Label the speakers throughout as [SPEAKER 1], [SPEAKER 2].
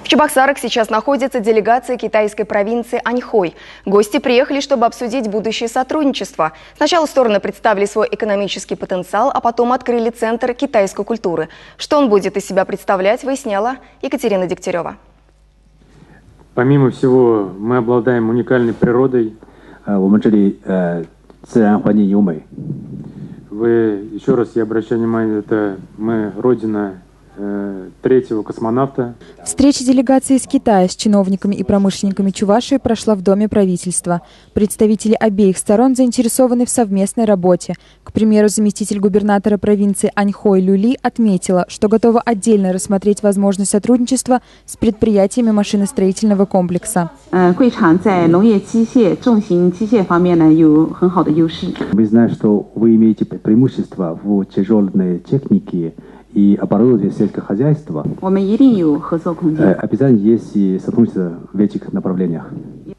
[SPEAKER 1] В Чебоксарах сейчас находится делегация китайской провинции Аньхой. Гости приехали, чтобы обсудить будущее сотрудничество. Сначала стороны представили свой экономический потенциал, а потом открыли Центр китайской культуры. Что он будет из себя представлять, выясняла Екатерина Дегтярева.
[SPEAKER 2] Помимо всего, мы обладаем уникальной природой. Вы, еще раз я обращаю внимание, это мы родина третьего космонавта.
[SPEAKER 3] Встреча делегации из Китая с чиновниками и промышленниками Чувашии прошла в Доме правительства. Представители обеих сторон заинтересованы в совместной работе. К примеру, заместитель губернатора провинции Аньхой Люли отметила, что готова отдельно рассмотреть возможность сотрудничества с предприятиями машиностроительного комплекса.
[SPEAKER 4] Мы
[SPEAKER 5] знаем, что вы имеете преимущество в тяжелой технике и оборудование сельского хозяйства. Обязательно есть и сотрудничество в этих направлениях.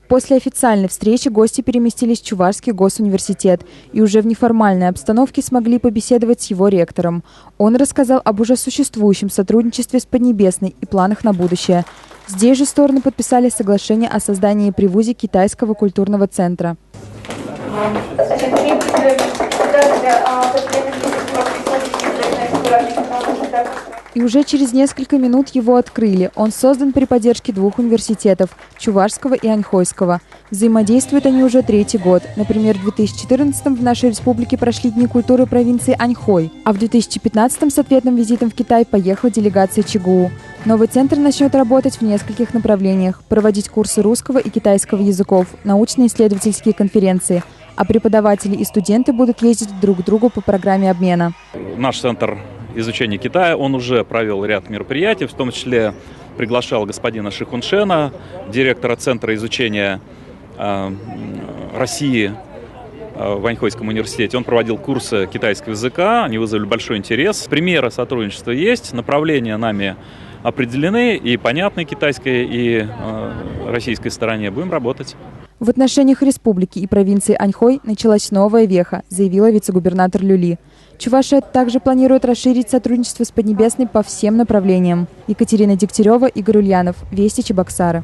[SPEAKER 3] После официальной встречи гости переместились в Чувашский госуниверситет и уже в неформальной обстановке смогли побеседовать с его ректором. Он рассказал об уже существующем сотрудничестве с Поднебесной и планах на будущее. Здесь же стороны подписали соглашение о создании при вузе китайского культурного центра. И уже через несколько минут его открыли. Он создан при поддержке двух университетов – Чувашского и Аньхойского. Взаимодействуют они уже третий год. Например, в 2014-м в нашей республике прошли Дни культуры провинции Аньхой, а в 2015-м с ответным визитом в Китай поехала делегация ЧГУ. Новый центр начнет работать в нескольких направлениях – проводить курсы русского и китайского языков, научно-исследовательские конференции, а преподаватели и студенты будут ездить друг к другу по программе обмена.
[SPEAKER 6] Наш центр изучения Китая, он уже провел ряд мероприятий, в том числе приглашал господина Ши Хуншена, директора Центра изучения России в Аньхойском университете. Он проводил курсы китайского языка, они вызвали большой интерес. Примеры сотрудничества есть, направления нами определены, и понятны китайской и российской стороне. Будем работать.
[SPEAKER 3] В отношениях республики и провинции Аньхой началась новая веха, заявила вице-губернатор Люли. Чувашия также планирует расширить сотрудничество с Поднебесной по всем направлениям. Екатерина Дегтярева, Игорь Ульянов. Вести Чебоксары.